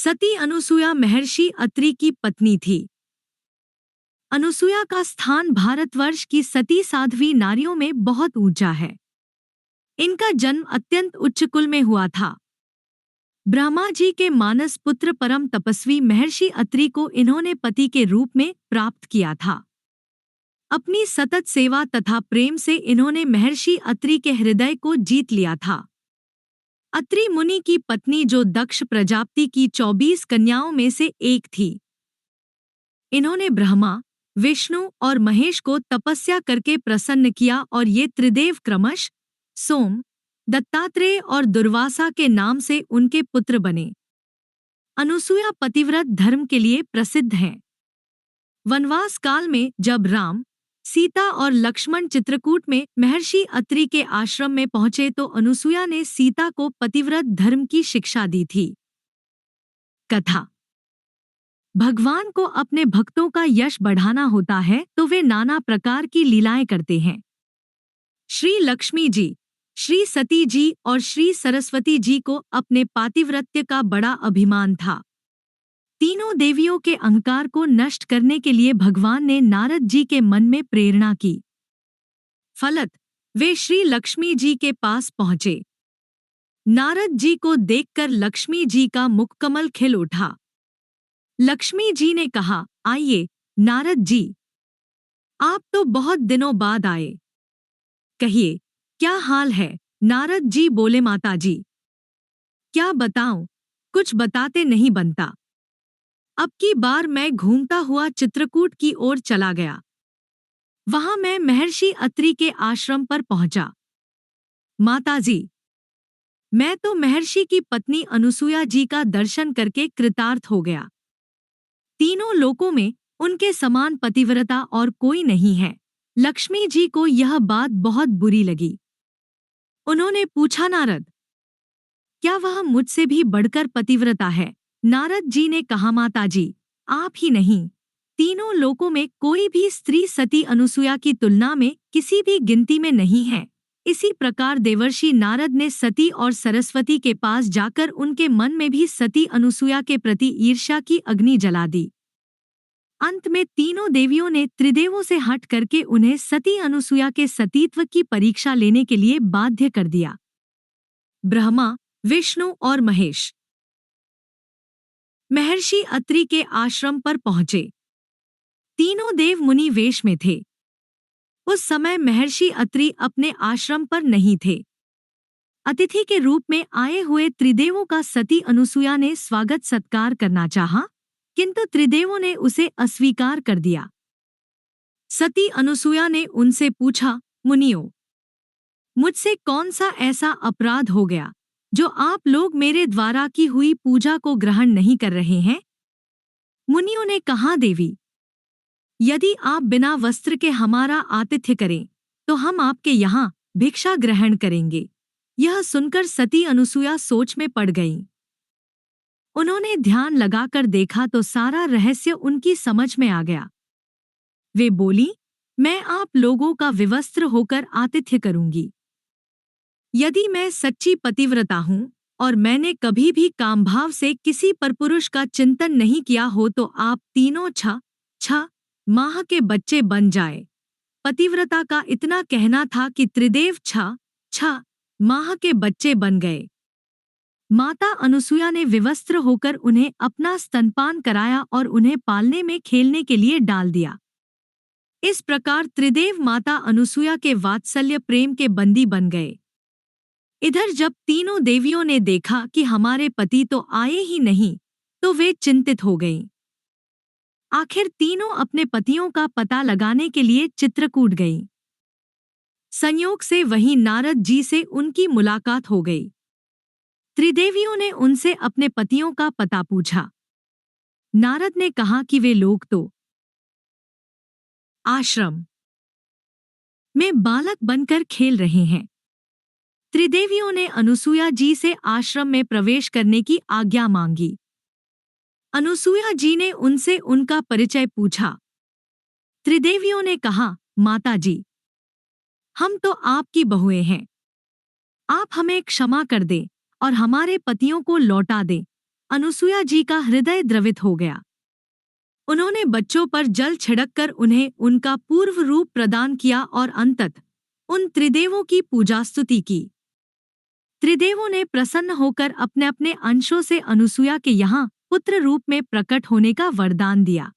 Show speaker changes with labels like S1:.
S1: सती अनुसुया महर्षि अत्रि की पत्नी थी। अनुसुया का स्थान भारतवर्ष की सती साध्वी नारियों में बहुत ऊंचा है। इनका जन्म अत्यंत उच्च कुल में हुआ था। ब्रह्मा जी के मानस पुत्र परम तपस्वी महर्षि अत्रि को इन्होंने पति के रूप में प्राप्त किया था। अपनी सतत सेवा तथा प्रेम से इन्होंने महर्षि अत्रि के हृदय को जीत लिया था। अत्रि मुनि की पत्नी जो दक्ष प्रजापति की 24 कन्याओं में से एक थी। इन्होंने ब्रह्मा, विष्णु और महेश को तपस्या करके प्रसन्न किया और ये त्रिदेव क्रमश सोम, दत्तात्रेय और दुर्वासा के नाम से उनके पुत्र बने। अनुसुया पतिव्रत धर्म के लिए प्रसिद्ध हैं। वनवास काल में जब राम, सीता और लक्ष्मण चित्रकूट में महर्षि अत्रि के आश्रम में पहुंचे तो अनुसुया ने सीता को पतिव्रत धर्म की शिक्षा दी थी। कथा। भगवान को अपने भक्तों का यश बढ़ाना होता है तो वे नाना प्रकार की लीलाएं करते हैं। श्री लक्ष्मी जी, श्री सती जी और श्री सरस्वती जी को अपने पातिव्रत्य का बड़ा अभिमान था। तीनों देवियों के अहंकार को नष्ट करने के लिए भगवान ने नारद जी के मन में प्रेरणा की। फलत वे श्री लक्ष्मी जी के पास पहुंचे। नारद जी को देखकर लक्ष्मी जी का मुखकमल खिल उठा। लक्ष्मी जी ने कहा, आइए नारद जी, आप तो बहुत दिनों बाद आए। कहिए, क्या हाल है? नारद जी बोले, माता जी, क्या बताऊं, कुछ बताते नहीं बनता। अब की बार मैं घूमता हुआ चित्रकूट की ओर चला गया। वहां मैं महर्षि अत्रि के आश्रम पर पहुंचा। माताजी, मैं तो महर्षि की पत्नी अनुसुया जी का दर्शन करके कृतार्थ हो गया। तीनों लोकों में उनके समान पतिव्रता और कोई नहीं है। लक्ष्मी जी को यह बात बहुत बुरी लगी। उन्होंने पूछा, नारद, क्या वह मुझसे भी बढ़कर पतिव्रता है? नारद जी ने कहा, माताजी, आप ही नहीं, तीनों लोकों में कोई भी स्त्री सती अनुसुया की तुलना में किसी भी गिनती में नहीं है। इसी प्रकार देवर्षि नारद ने सती और सरस्वती के पास जाकर उनके मन में भी सती अनुसुया के प्रति ईर्ष्या की अग्नि जला दी। अंत में तीनों देवियों ने त्रिदेवों से हट करके उन्हें सती अनुसुया के सतीत्व की परीक्षा लेने के लिए बाध्य कर दिया। ब्रह्मा, विष्णु और महेश महर्षि अत्रि के आश्रम पर पहुंचे। तीनों देव मुनि वेश में थे। उस समय महर्षि अत्रि अपने आश्रम पर नहीं थे। अतिथि के रूप में आए हुए त्रिदेवों का सती अनुसुया ने स्वागत सत्कार करना चाहा, किंतु त्रिदेवों ने उसे अस्वीकार कर दिया। सती अनुसुया ने उनसे पूछा, मुनियों, मुझसे कौन सा ऐसा अपराध हो गया जो आप लोग मेरे द्वारा की हुई पूजा को ग्रहण नहीं कर रहे हैं? मुनियों ने कहा, देवी, यदि आप बिना वस्त्र के हमारा आतिथ्य करें तो हम आपके यहाँ भिक्षा ग्रहण करेंगे। यह सुनकर सती अनुसुया सोच में पड़ गईं। उन्होंने ध्यान लगाकर देखा तो सारा रहस्य उनकी समझ में आ गया। वे बोली, मैं आप लोगों का विवस्त्र होकर आतिथ्य करूंगी। यदि मैं सच्ची पतिव्रता हूँ और मैंने कभी भी कामभाव से किसी परपुरुष का चिंतन नहीं किया हो तो आप तीनों छह माह के बच्चे बन जाए। पतिव्रता का इतना कहना था कि त्रिदेव छह माह के बच्चे बन गए। माता अनुसुया ने विवस्त्र होकर उन्हें अपना स्तनपान कराया और उन्हें पालने में खेलने के लिए डाल दिया। इस प्रकार त्रिदेव माता अनुसुया के वात्सल्य प्रेम के बंदी बन गए। इधर जब तीनों देवियों ने देखा कि हमारे पति तो आए ही नहीं तो वे चिंतित हो गईं। आखिर तीनों अपने पतियों का पता लगाने के लिए चित्रकूट गईं। संयोग से वहीं नारद जी से उनकी मुलाकात हो गई। त्रिदेवियों ने उनसे अपने पतियों का पता पूछा। नारद ने कहा कि वे लोग तो आश्रम में बालक बनकर खेल रहे हैं। त्रिदेवियों ने अनुसुया जी से आश्रम में प्रवेश करने की आज्ञा मांगी। अनुसुया जी ने उनसे उनका परिचय पूछा। त्रिदेवियों ने कहा, माता जी, हम तो आपकी बहुएं हैं। आप हमें क्षमा कर दें और हमारे पतियों को लौटा दें। अनुसुया जी का हृदय द्रवित हो गया। उन्होंने बच्चों पर जल छिड़ककर उन्हें उनका पूर्व रूप प्रदान किया और अंततः उन त्रिदेवों की पूजा स्तुति की। त्रिदेवों ने प्रसन्न होकर अपने अपने अंशों से अनुसुया के यहाँ पुत्र रूप में प्रकट होने का वरदान दिया।